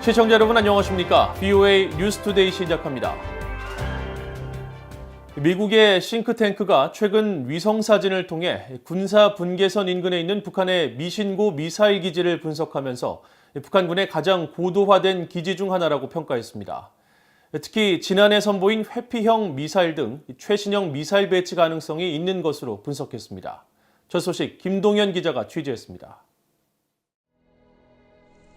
시청자 여러분 안녕하십니까? VOA 뉴스투데이 시작합니다. 미국의 싱크탱크가 최근 위성사진을 통해 군사 분계선 인근에 있는 북한의 미신고 미사일 기지를 분석하면서 북한군의 가장 고도화된 기지 중 하나라고 평가했습니다. 특히 지난해 선보인 회피형 미사일 등 최신형 미사일 배치 가능성이 있는 것으로 분석했습니다. 저 소식 김동현 기자가 취재했습니다.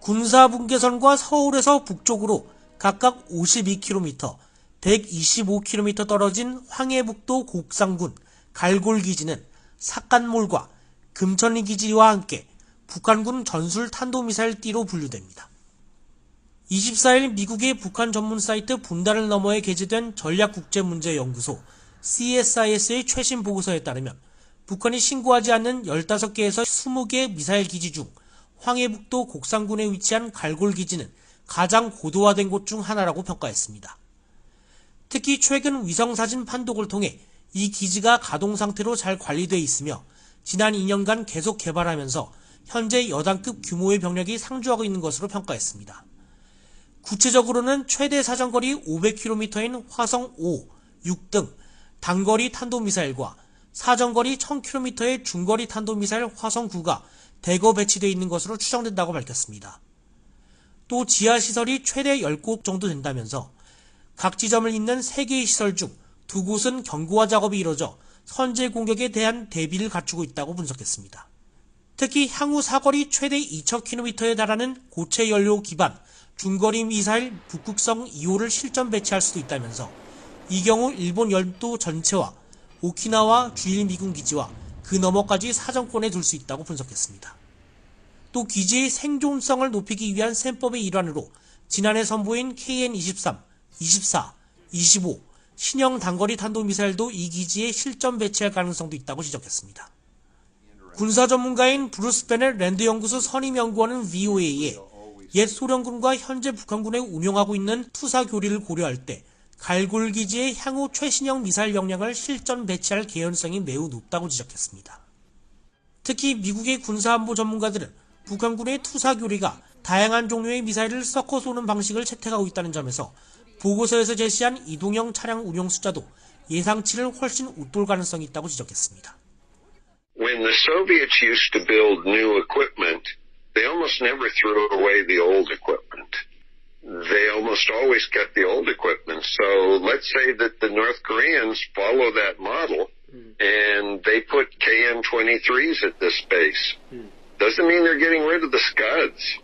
군사분계선과 서울에서 북쪽으로 각각 52km, 125km 떨어진 황해북도 곡상군 갈골기지는 삭간몰과 금천리 기지와 함께 북한군 전술 탄도미사일 띠로 분류됩니다. 24일 미국의 북한 전문 사이트 분단을 너머에 게재된 전략국제문제연구소 CSIS의 최신 보고서에 따르면 북한이 신고하지 않는 15개에서 20개 미사일 기지 중 황해북도 곡상군에 위치한 갈골기지는 가장 고도화된 곳 중 하나라고 평가했습니다. 특히 최근 위성사진 판독을 통해 이 기지가 가동 상태로 잘 관리되어 있으며 지난 2년간 계속 개발하면서 현재 여단급 규모의 병력이 상주하고 있는 것으로 평가했습니다. 구체적으로는 최대 사정거리 500km인 화성 5, 6 등 단거리 탄도미사일과 사정거리 1000km의 중거리 탄도미사일 화성 9가 대거 배치되어 있는 것으로 추정된다고 밝혔습니다. 또 지하시설이 최대 10곳 정도 된다면서 각 지점을 잇는 3개의 시설 중 2곳은 견고화 작업이 이뤄져 선제 공격에 대한 대비를 갖추고 있다고 분석했습니다. 특히 향후 사거리 최대 2000km에 달하는 고체 연료 기반 중거리 미사일 북극성 2호를 실전 배치할 수도 있다면서 이 경우 일본 열도 전체와 오키나와 주일 미군 기지와 그 너머까지 사정권에 둘 수 있다고 분석했습니다. 또 기지의 생존성을 높이기 위한 셈법의 일환으로 지난해 선보인 KN-23, 24, 25 신형 단거리 탄도미사일도 이 기지에 실전 배치할 가능성도 있다고 지적했습니다. 군사 전문가인 브루스 베넷 랜드 연구소 선임연구원은 VOA에 옛 소련군과 현재 북한군에 운용하고 있는 투사 교리를 고려할 때 갈골 기지의 향후 최신형 미사일 역량을 실전 배치할 개연성이 매우 높다고 지적했습니다. 특히 미국의 군사안보 전문가들은 북한군의 투사 교리가 다양한 종류의 미사일을 섞어 쏘는 방식을 채택하고 있다는 점에서 보고서에서 제시한 이동형 차량 운용 숫자도 예상치를 훨씬 웃돌 가능성이 있다고 지적했습니다. When the Soviets used to build new equipment, they almost never threw away the old equipment. They almost always kept the old equipment. So let's say that the North Koreans follow that model and they put KN-23s at this base. Doesn't mean they're getting rid of the Scuds.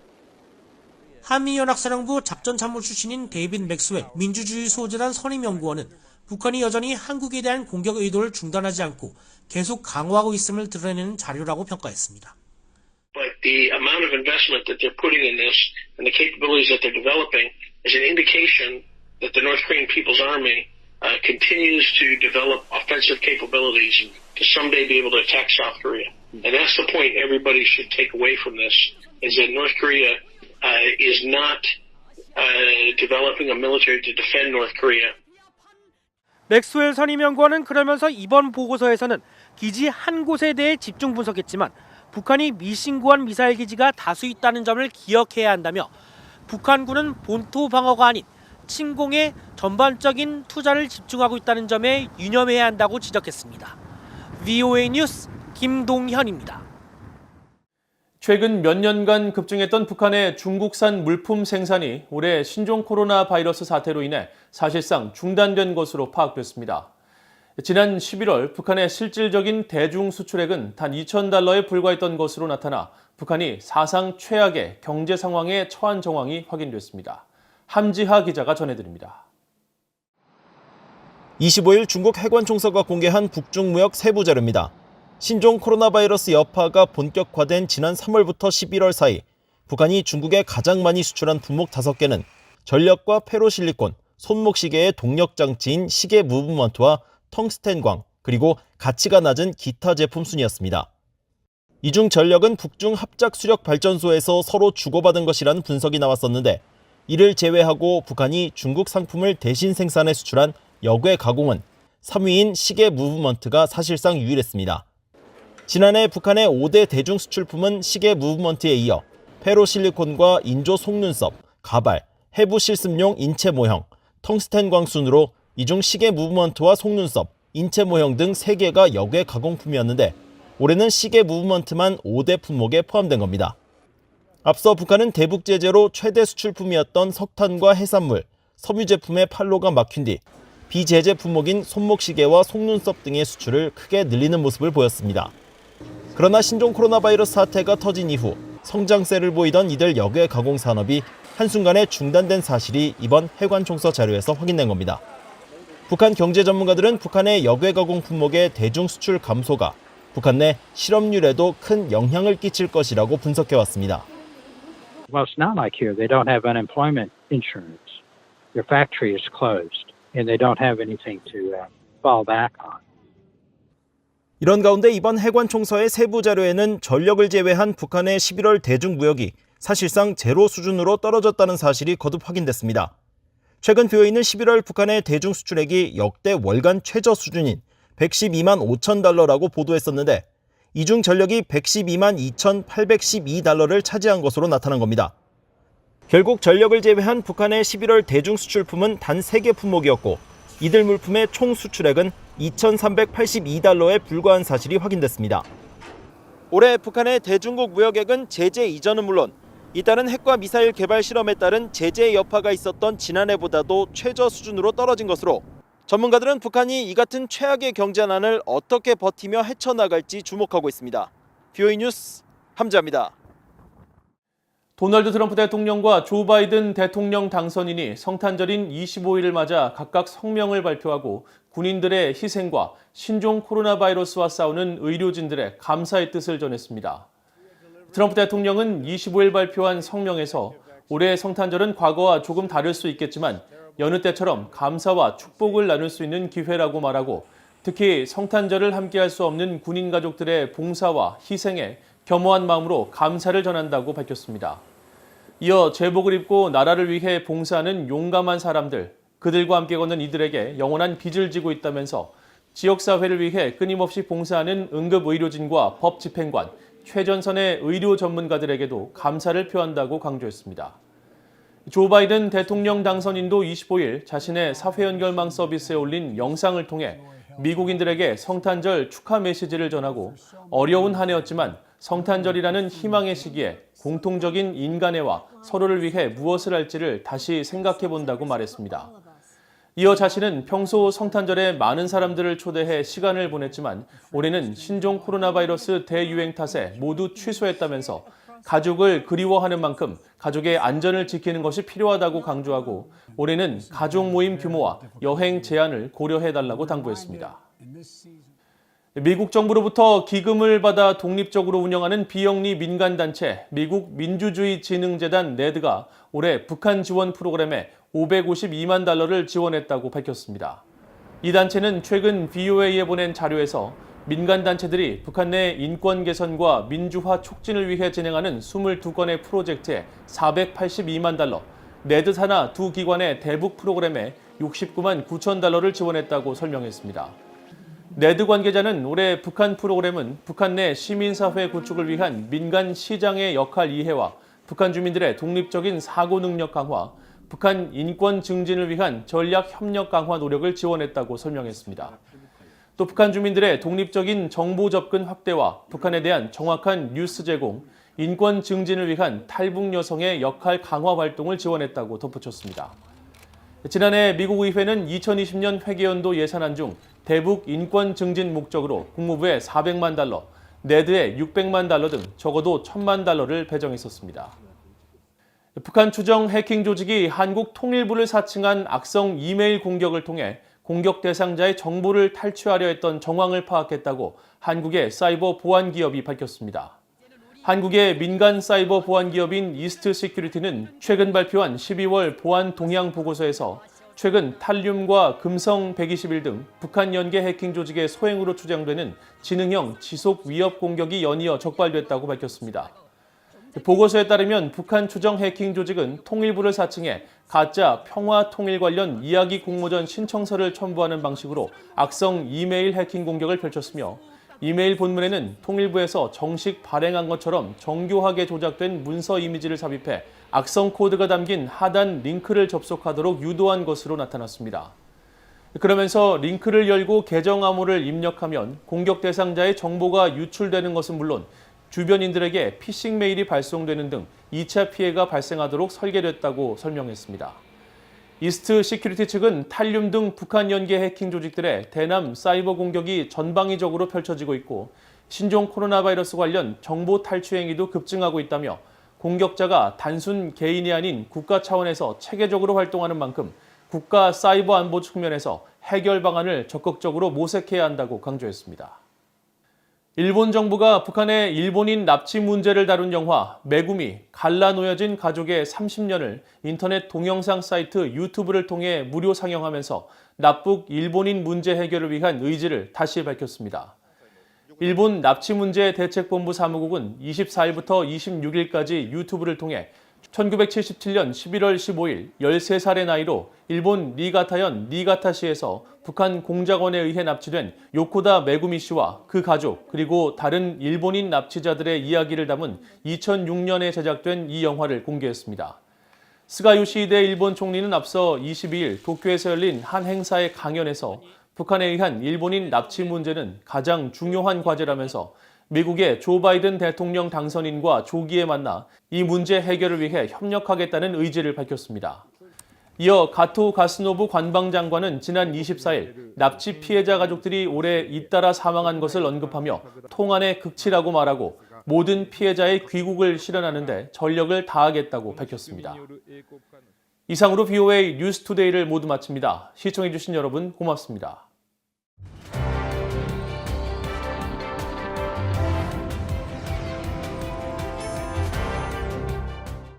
한미연합사령부 작전참모 출신인 데이빗 맥스웰 민주주의 소재단 선임연구원은 북한이 여전히 한국에 대한 공격 의도를 중단하지 않고 계속 강화하고 있음을 드러내는 자료라고 평가했습니다. But the amount of investment that they're putting in this and the capabilities that they're developing is an indication that the North Korean People's Army continues to develop offensive capabilities to someday be able to attack South Korea. And that's the point everybody should take away from this, is that North Korea is not developing a military to defend North Korea. 맥스웰 선임연구원은 그러면서 이번 보고서에서는 기지 한 곳에 대해 집중 분석했지만 북한이 미신고한 미사일 기지가 다수 있다는 점을 기억해야 한다며 북한군은 본토 방어가 아닌 침공에 전반적인 투자를 집중하고 있다는 점에 유념해야 한다고 지적했습니다. VOA 뉴스 김동현입니다. 최근 몇 년간 급증했던 북한의 중국산 물품 생산이 올해 신종 코로나 바이러스 사태로 인해 사실상 중단된 것으로 파악됐습니다. 지난 11월 북한의 실질적인 대중 수출액은 단 2,000달러에 불과했던 것으로 나타나 북한이 사상 최악의 경제 상황에 처한 정황이 확인됐습니다. 함지하 기자가 전해드립니다. 25일 중국 해관총서가 공개한 북중 무역 세부 자료입니다. 신종 코로나 바이러스 여파가 본격화된 지난 3월부터 11월 사이 북한이 중국에 가장 많이 수출한 품목 5개는 전력과 페로실리콘, 손목시계의 동력장치인 시계 무브먼트와 텅스텐광, 그리고 가치가 낮은 기타 제품 순이었습니다. 이 중 전력은 북중 합작 수력 발전소에서 서로 주고받은 것이라는 분석이 나왔었는데 이를 제외하고 북한이 중국 상품을 대신 생산해 수출한 역외 가공은 3위인 시계 무브먼트가 사실상 유일했습니다. 지난해 북한의 5대 대중 수출품은 시계 무브먼트에 이어 페로실리콘과 인조 속눈썹, 가발, 해부 실습용 인체 모형, 텅스텐 광순으로 이중 시계 무브먼트와 속눈썹, 인체 모형 등 3개가 역외 가공품이었는데 올해는 시계 무브먼트만 5대 품목에 포함된 겁니다. 앞서 북한은 대북 제재로 최대 수출품이었던 석탄과 해산물, 섬유 제품의 판로가 막힌 뒤 비제재 품목인 손목시계와 속눈썹 등의 수출을 크게 늘리는 모습을 보였습니다. 그러나 신종 코로나 바이러스 사태가 터진 이후 성장세를 보이던 이들 역외 가공 산업이 한순간에 중단된 사실이 이번 해관 총서 자료에서 확인된 겁니다. 북한 경제 전문가들은 북한의 역외 가공 품목의 대중 수출 감소가 북한 내 실업률에도 큰 영향을 끼칠 것이라고 분석해왔습니다. Well, it's not like here. They don't have unemployment insurance. Their factory is closed, and they don't have anything to fall back on. 이런 가운데 이번 해관 총서의 세부 자료에는 전력을 제외한 북한의 11월 대중 무역이 사실상 제로 수준으로 떨어졌다는 사실이 거듭 확인됐습니다. 최근 BOE는 11월 북한의 대중 수출액이 역대 월간 최저 수준인 112만 5천 달러라고 보도했었는데 이 중 전력이 112만 2,812달러를 차지한 것으로 나타난 겁니다. 결국 전력을 제외한 북한의 11월 대중 수출품은 단 3개 품목이었고 이들 물품의 총 수출액은 2,382달러에 불과한 사실이 확인됐습니다. 올해 북한의 대중국 무역액은 제재 이전은 물론 이따른 핵과 미사일 개발 실험에 따른 제재 여파가 있었던 지난해보다도 최저 수준으로 떨어진 것으로 전문가들은 북한이 이 같은 최악의 경제난을 어떻게 버티며 헤쳐나갈지 주목하고 있습니다. BOE 뉴스 함자입니다. 도널드 트럼프 대통령과 조 바이든 대통령 당선인이 성탄절인 25일을 맞아 각각 성명을 발표하고 군인들의 희생과 신종 코로나 바이러스와 싸우는 의료진들의 감사의 뜻을 전했습니다. 트럼프 대통령은 25일 발표한 성명에서 올해 성탄절은 과거와 조금 다를 수 있겠지만 여느 때처럼 감사와 축복을 나눌 수 있는 기회라고 말하고 특히 성탄절을 함께할 수 없는 군인 가족들의 봉사와 희생에 겸허한 마음으로 감사를 전한다고 밝혔습니다. 이어 제복을 입고 나라를 위해 봉사하는 용감한 사람들, 그들과 함께 걷는 이들에게 영원한 빚을 지고 있다면서 지역사회를 위해 끊임없이 봉사하는 응급의료진과 법집행관, 최전선의 의료 전문가들에게도 감사를 표한다고 강조했습니다. 조 바이든 대통령 당선인도 25일 자신의 사회연결망 서비스에 올린 영상을 통해 미국인들에게 성탄절 축하 메시지를 전하고 어려운 한 해였지만 성탄절이라는 희망의 시기에 공통적인 인간애와 서로를 위해 무엇을 할지를 다시 생각해 본다고 말했습니다. 이어 자신은 평소 성탄절에 많은 사람들을 초대해 시간을 보냈지만 올해는 신종 코로나 바이러스 대유행 탓에 모두 취소했다면서 가족을 그리워하는 만큼 가족의 안전을 지키는 것이 필요하다고 강조하고 올해는 가족 모임 규모와 여행 제한을 고려해달라고 당부했습니다. 미국 정부로부터 기금을 받아 독립적으로 운영하는 비영리 민간단체 미국 민주주의진흥재단 네드가 올해 북한 지원 프로그램에 552만 달러를 지원했다고 밝혔습니다. 이 단체는 최근 BOA에 보낸 자료에서 민간단체들이 북한 내 인권 개선과 민주화 촉진을 위해 진행하는 22건의 프로젝트에 482만 달러, 네드 산하 두 기관의 대북 프로그램에 69만 9천 달러를 지원했다고 설명했습니다. 네드 관계자는 올해 북한 프로그램은 북한 내 시민사회 구축을 위한 민간 시장의 역할 이해와 북한 주민들의 독립적인 사고 능력 강화, 북한 인권 증진을 위한 전략 협력 강화 노력을 지원했다고 설명했습니다. 또 북한 주민들의 독립적인 정보 접근 확대와 북한에 대한 정확한 뉴스 제공, 인권 증진을 위한 탈북 여성의 역할 강화 활동을 지원했다고 덧붙였습니다. 지난해 미국 의회는 2020년 회계연도 예산안 중 대북 인권 증진 목적으로 국무부에 400만 달러, 네드에 600만 달러 등 적어도 1,000만 달러를 배정했었습니다. 북한 추정 해킹 조직이 한국 통일부를 사칭한 악성 이메일 공격을 통해 공격 대상자의 정보를 탈취하려 했던 정황을 파악했다고 한국의 사이버 보안 기업이 밝혔습니다. 한국의 민간 사이버 보안 기업인 이스트 시큐리티는 최근 발표한 12월 보안 동향 보고서에서 최근 탈륨과 금성 121 등 북한 연계 해킹 조직의 소행으로 추정되는 지능형 지속 위협 공격이 연이어 적발됐다고 밝혔습니다. 보고서에 따르면 북한 추정 해킹 조직은 통일부를 사칭해 가짜 평화 통일 관련 이야기 공모전 신청서를 첨부하는 방식으로 악성 이메일 해킹 공격을 펼쳤으며 이메일 본문에는 통일부에서 정식 발행한 것처럼 정교하게 조작된 문서 이미지를 삽입해 악성 코드가 담긴 하단 링크를 접속하도록 유도한 것으로 나타났습니다. 그러면서 링크를 열고 계정 암호를 입력하면 공격 대상자의 정보가 유출되는 것은 물론 주변인들에게 피싱 메일이 발송되는 등 2차 피해가 발생하도록 설계됐다고 설명했습니다. 이스트 시큐리티 측은 탈륨 등 북한 연계 해킹 조직들의 대남 사이버 공격이 전방위적으로 펼쳐지고 있고 신종 코로나 바이러스 관련 정보 탈취 행위도 급증하고 있다며 공격자가 단순 개인이 아닌 국가 차원에서 체계적으로 활동하는 만큼 국가 사이버 안보 측면에서 해결 방안을 적극적으로 모색해야 한다고 강조했습니다. 일본 정부가 북한의 일본인 납치 문제를 다룬 영화 메구미 갈라놓여진 가족의 30년을 인터넷 동영상 사이트 유튜브를 통해 무료 상영하면서 납북 일본인 문제 해결을 위한 의지를 다시 밝혔습니다. 일본 납치 문제 대책본부 사무국은 24일부터 26일까지 유튜브를 통해 1977년 11월 15일 13살의 나이로 일본 니가타현 니가타시에서 북한 공작원에 의해 납치된 요코다 메구미 씨와 그 가족 그리고 다른 일본인 납치자들의 이야기를 담은 2006년에 제작된 이 영화를 공개했습니다. 스가 요시히데 일본 총리는 앞서 22일 도쿄에서 열린 한 행사의 강연에서 북한에 의한 일본인 납치 문제는 가장 중요한 과제라면서 미국의 조 바이든 대통령 당선인과 조기에 만나 이 문제 해결을 위해 협력하겠다는 의지를 밝혔습니다. 이어 가토 가스노부 관방장관은 지난 24일 납치 피해자 가족들이 올해 잇따라 사망한 것을 언급하며 통안의 극치라고 말하고 모든 피해자의 귀국을 실현하는 데 전력을 다하겠다고 밝혔습니다. 이상으로 VOA 뉴스투데이를 모두 마칩니다. 시청해주신 여러분 고맙습니다.